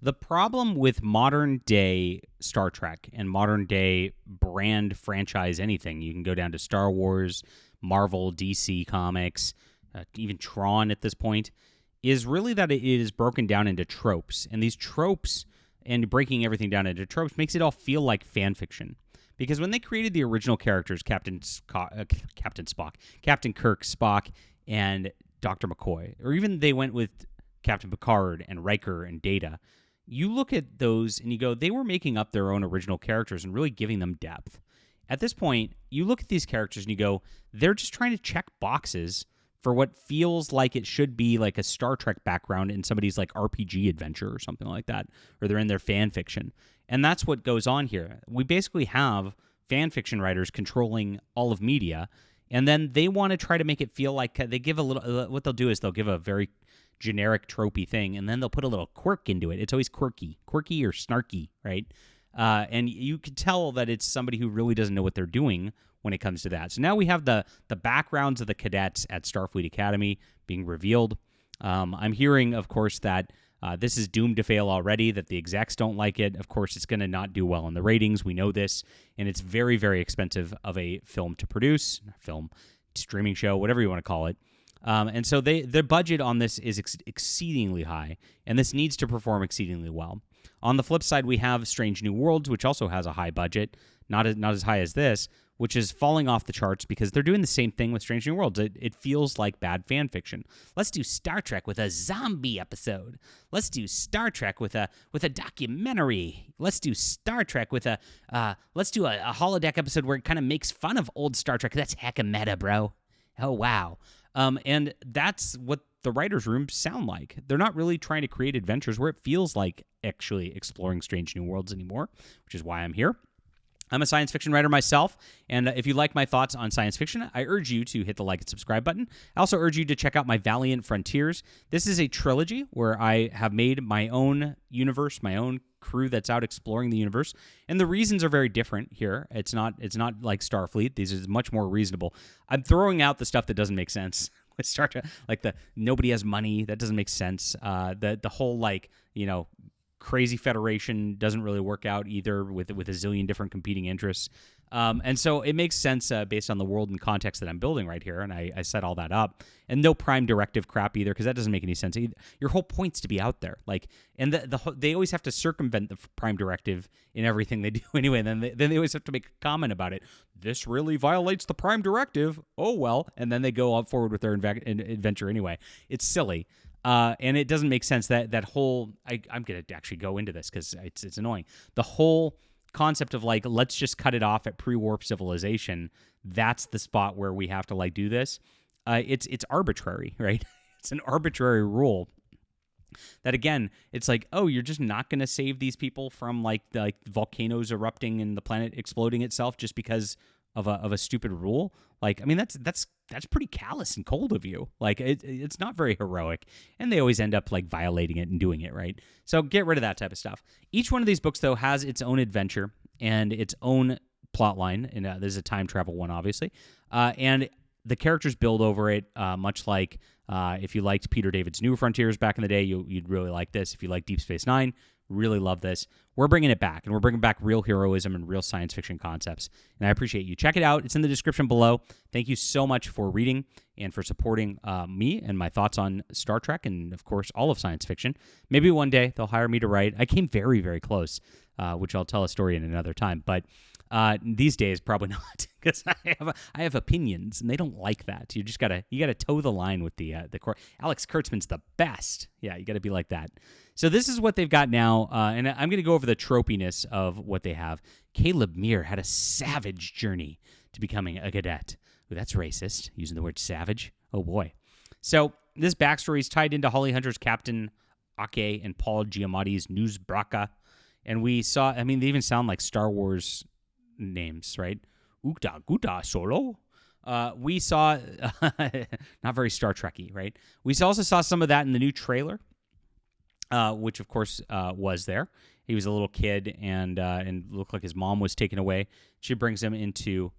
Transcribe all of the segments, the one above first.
The problem with modern day Star Trek and modern day brand franchise anything, you can go down to Star Wars, Marvel, DC Comics, even Tron at this point, is really that it is broken down into tropes. And these tropes and breaking everything down into tropes makes it all feel like fan fiction. Because when they created the original characters, Captain Spock, Captain Kirk, Spock, and Dr. McCoy, or even they went with Captain Picard and Riker and Data, you look at those and you go, they were making up their own original characters and really giving them depth. At this point, you look at these characters and you go, they're just trying to check boxes for what feels like it should be like a Star Trek background in somebody's like RPG adventure or something like that, or they're in their fan fiction. And that's what goes on here. We basically have fan fiction writers controlling all of media, and then they want to try to make it feel like they give a little, what they'll do is they'll give a very generic tropey thing, and then they'll put a little quirk into it. It's always quirky or snarky, right? And you can tell that it's somebody who really doesn't know what they're doing when it comes to that. So now we have the backgrounds of the cadets at Starfleet Academy being revealed. I'm hearing, of course, that this is doomed to fail already, that the execs don't like it. Of course, it's going to not do well in the ratings. We know this, and it's very, very expensive of a film to produce, film, streaming show, whatever you want to call it. And so the budget on this is exceedingly high, and this needs to perform exceedingly well. On the flip side, we have Strange New Worlds, which also has a high budget, not as high as this, which is falling off the charts because they're doing the same thing with Strange New Worlds. It feels like bad fan fiction. Let's do Star Trek with a zombie episode. Let's do Star Trek with a documentary. Let's do Star Trek with let's do a holodeck episode where it kind of makes fun of old Star Trek. That's hecka meta, bro. Oh, wow. And that's what the writers' rooms sound like. They're not really trying to create adventures where it feels like actually exploring Strange New Worlds anymore, which is why I'm here. I'm a science fiction writer myself, and if you like my thoughts on science fiction, I urge you to hit the like and subscribe button. I also urge you to check out my Valiant Frontiers. This is a trilogy where I have made my own universe, my own crew that's out exploring the universe, and the reasons are very different here. It's not like Starfleet. These is much more reasonable. I'm throwing out the stuff that doesn't make sense. Let's start to like the nobody has money. That doesn't make sense. The whole crazy federation doesn't really work out either with a zillion different competing interests. And so it makes sense based on the world and context that I'm building right here, and I set all that up. And no prime directive crap either, because that doesn't make any sense. Your whole point's to be out there, and they always have to circumvent the prime directive in everything they do anyway. And then they always have to make a comment about it. This really violates the prime directive. Oh well, and then they go on forward with their adventure anyway. It's silly. And it doesn't make sense that whole. I'm going to actually go into this because it's annoying. The whole concept of let's just cut it off at pre-warp civilization. That's the spot where we have to do this. It's arbitrary, right? It's an arbitrary rule. That again, it's you're just not going to save these people from the volcanoes erupting and the planet exploding itself just because of a stupid rule. That's pretty callous and cold of you. It's not very heroic, and they always end up violating it and doing it, right? So get rid of that type of stuff. Each one of these books though has its own adventure and its own plot line, and there's a time travel one obviously, and the characters build over it, much like if you liked Peter David's New Frontiers back in the day, you'd really like this. If you like Deep Space Nine, really love this. We're bringing it back, and we're bringing back real heroism and real science fiction concepts, and I appreciate you. Check it out. It's in the description below. Thank you so much for reading and for supporting me and my thoughts on Star Trek and, of course, all of science fiction. Maybe one day they'll hire me to write. I came very, very close, which I'll tell a story in another time, but these days probably not, because I have opinions and they don't like that. You gotta toe the line with the core. Alex Kurtzman's the best. Yeah, you gotta be like that. So this is what they've got now, and I'm gonna go over the tropiness of what they have. Caleb Meir had a savage journey to becoming a cadet. Ooh, that's racist, using the word savage. Oh boy. So this backstory is tied into Holly Hunter's Captain Ake and Paul Giamatti's Newsbraka. And we saw, they even sound like Star Wars names, right? Ukta Guta Solo. We saw, not very Star Trekky, right? We also saw some of that in the new trailer, which of course was there. He was a little kid and looked like his mom was taken away. She brings him into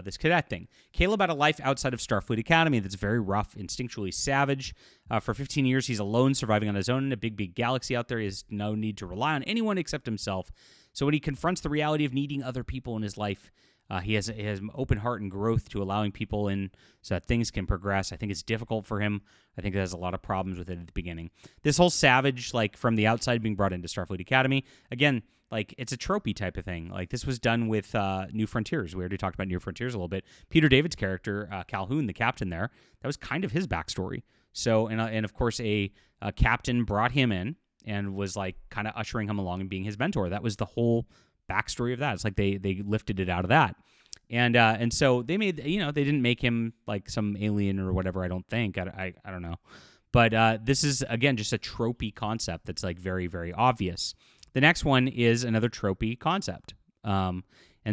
this cadet thing. Caleb had a life outside of Starfleet Academy that's very rough, instinctually savage. For 15 years, he's alone, surviving on his own in a big, big galaxy out there. He has no need to rely on anyone except himself. So when he confronts the reality of needing other people in his life, he has an open heart and growth to allowing people in so that things can progress. I think it's difficult for him. I think it has a lot of problems with it at the beginning. This whole savage, like from the outside being brought into Starfleet Academy, again, like it's a tropey type of thing. Like this was done with New Frontiers. We already talked about New Frontiers a little bit. Peter David's character, Calhoun, the captain there, that was kind of his backstory. So, and of course, a captain brought him in and was like kind of ushering him along and being his mentor. That was the whole backstory of that. It's like they lifted it out of that. And so they made, they didn't make him like some alien or whatever, I don't think. I don't know. But this is, again, just a tropey concept that's like very, very obvious. The next one is another tropey concept. And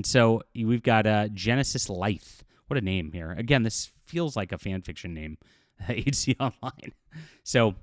so we've got Genesis Life. What a name here. Again, this feels like a fan fiction name that you'd see online. So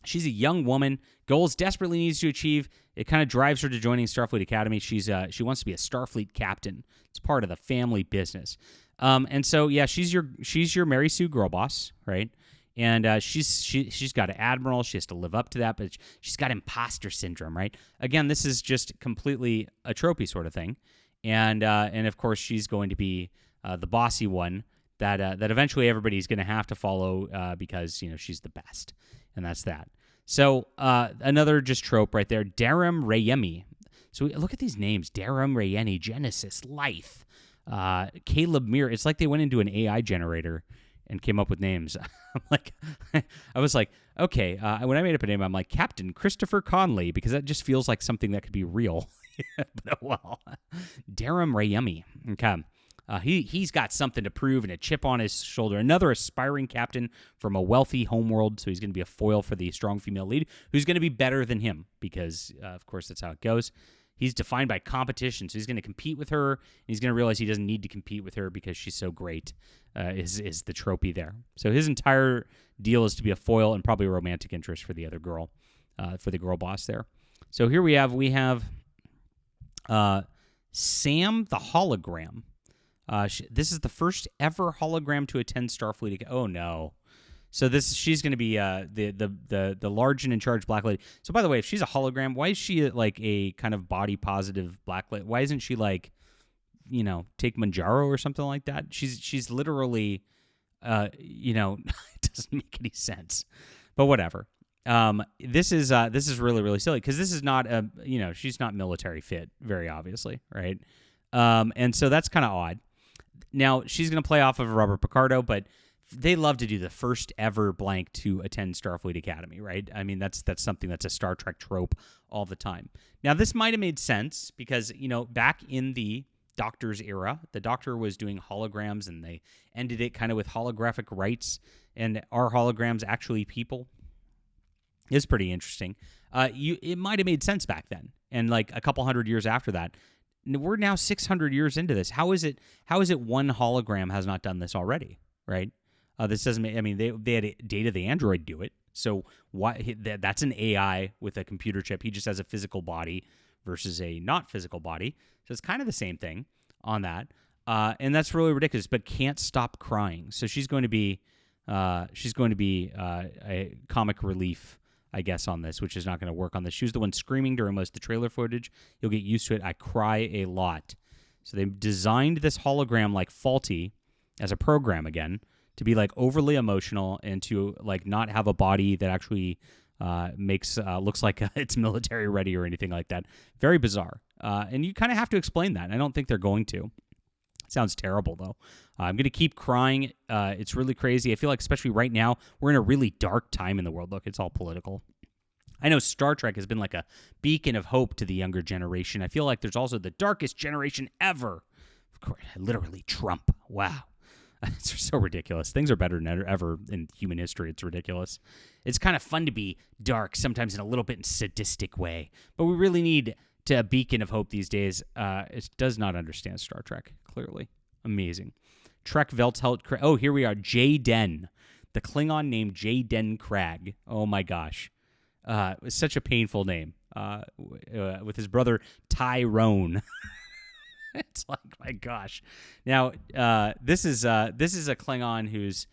she's a young woman, goals desperately needs to achieve. It kind of drives her to joining Starfleet Academy. She wants to be a Starfleet captain. It's part of the family business. And so, yeah, she's your Mary Sue girl boss, right? And she's got an admiral. She has to live up to that, but she's got imposter syndrome, right? Again, this is just completely a tropey sort of thing. And of course, she's going to be the bossy one that eventually everybody's going to have to follow because, she's the best. And that's that. So another just trope right there, Darum Rayemi. So look at these names, Darum Rayeni, Genesis, Life, Caleb Mir. It's like they went into an AI generator and came up with names. I was like, okay, when I made up a name, I'm like, Captain Christopher Conley, because that just feels like something that could be real. But well, Darum Rayemi. Okay. He's got something to prove and a chip on his shoulder. Another aspiring captain from a wealthy homeworld, so he's going to be a foil for the strong female lead, who's going to be better than him because, of course, that's how it goes. He's defined by competition, so he's going to compete with her, and he's going to realize he doesn't need to compete with her because she's so great, is the tropey there. So his entire deal is to be a foil and probably a romantic interest for the other girl, for the girl boss there. So here we have Sam the Hologram. This is the first ever hologram to attend Starfleet. Oh no! So she's going to be the large and in charge black lady. So by the way, if she's a hologram, why is she like a kind of body positive black lady? Why isn't she like, take Manjaro or something like that? She's literally, it doesn't make any sense. But whatever. This is really, really silly because this is not she's not military fit, very obviously, right? And so that's kind of odd. Now, she's going to play off of Robert Picardo, but they love to do the first ever blank to attend Starfleet Academy, right? I mean, that's something that's a Star Trek trope all the time. Now, this might have made sense because, back in the Doctor's era, the Doctor was doing holograms, and they ended it kind of with holographic rights, and are holograms actually people? It's pretty interesting. It might have made sense back then, and like a couple hundred years after that. We're now 600 years into this. How is it one hologram has not done this already, right? This doesn't make, I mean, they had Data the android do it. So why that's an AI with a computer chip. He just has a physical body versus a not physical body. So it's kind of the same thing on that. And that's really ridiculous, but can't stop crying. So she's going to be a comic relief, I guess, on this, which is not going to work on this. She was the one screaming during most of the trailer footage. You'll get used to it. I cry a lot. So they designed this hologram like faulty as a program again to be like overly emotional and to like not have a body that actually looks like it's military ready or anything like that. Very bizarre. And you kind of have to explain that. I don't think they're going to. Sounds terrible, though. I'm going to keep crying. It's really crazy. I feel like, especially right now, we're in a really dark time in the world. Look, it's all political. I know Star Trek has been like a beacon of hope to the younger generation. I feel like there's also the darkest generation ever. Of course, literally Trump. Wow. It's so ridiculous. Things are better than ever in human history. It's ridiculous. It's kind of fun to be dark, sometimes in a little bit sadistic way. But we really need to a beacon of hope these days. It does not understand Star Trek, clearly. Amazing. Trek Velthelt. Oh, here we are. Jaden. The Klingon named Jaden Crag. Oh, my gosh. It's such a painful name. With his brother Tyrone. It's like, my gosh. Now, this is a Klingon who's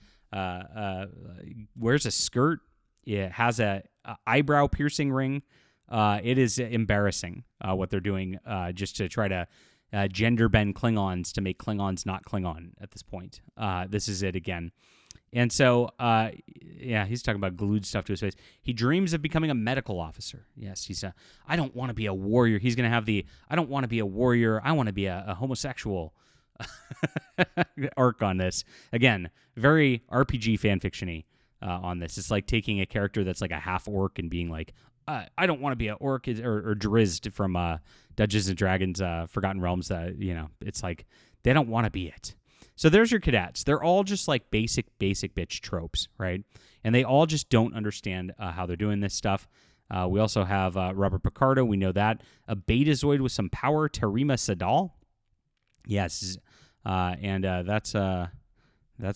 wears a skirt. It has a eyebrow piercing ring. It is embarrassing what they're doing just to try to gender bend Klingons to make Klingons not Klingon at this point. This is it again. And so, he's talking about glued stuff to his face. He dreams of becoming a medical officer. Yes, he's I don't want to be a warrior. He's going to have I don't want to be a warrior. I want to be a homosexual arc on this. Again, very RPG fanfiction-y on this. It's like taking a character that's like a half orc and being like, I don't want to be an orc, or Drizzt from Dungeons and Dragons Forgotten Realms. It's like they don't want to be it. So there's your cadets. They're all just like basic bitch tropes, right? And they all just don't understand how they're doing this stuff. We also have Robert Picardo. We know that. A Betazoid with some power, Terima Sadal. Yes. And that's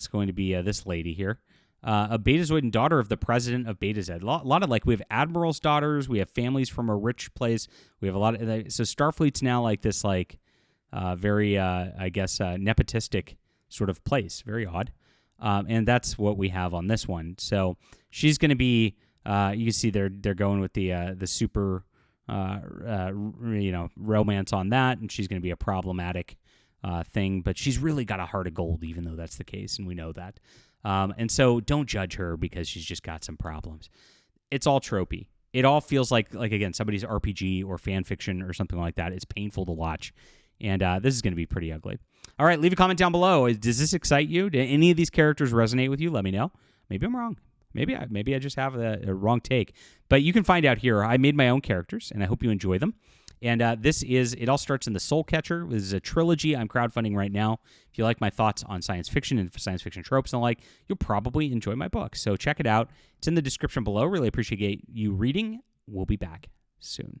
going to be this lady here. A Betazoid and daughter of the president of Beta Z. A lot of we have admirals' daughters. We have families from a rich place. We have a lot of... So Starfleet's now like this very, nepotistic sort of place. Very odd. And that's what we have on this one. So she's going to be, you can see they're going with the super, romance on that, and she's going to be a problematic thing, but she's really got a heart of gold, even though that's the case, and we know that. And so don't judge her because she's just got some problems. It's all tropey. It all feels like again, somebody's RPG or fan fiction or something like that. It's painful to watch. And this is going to be pretty ugly. All right, leave a comment down below. Does this excite you? Do any of these characters resonate with you? Let me know. Maybe I'm wrong. Maybe I just have a wrong take. But you can find out here. I made my own characters, and I hope you enjoy them. And it all starts in The Soul Catcher. This is a trilogy I'm crowdfunding right now. If you like my thoughts on science fiction and science fiction tropes and the like, you'll probably enjoy my book. So check it out. It's in the description below. Really appreciate you reading. We'll be back soon.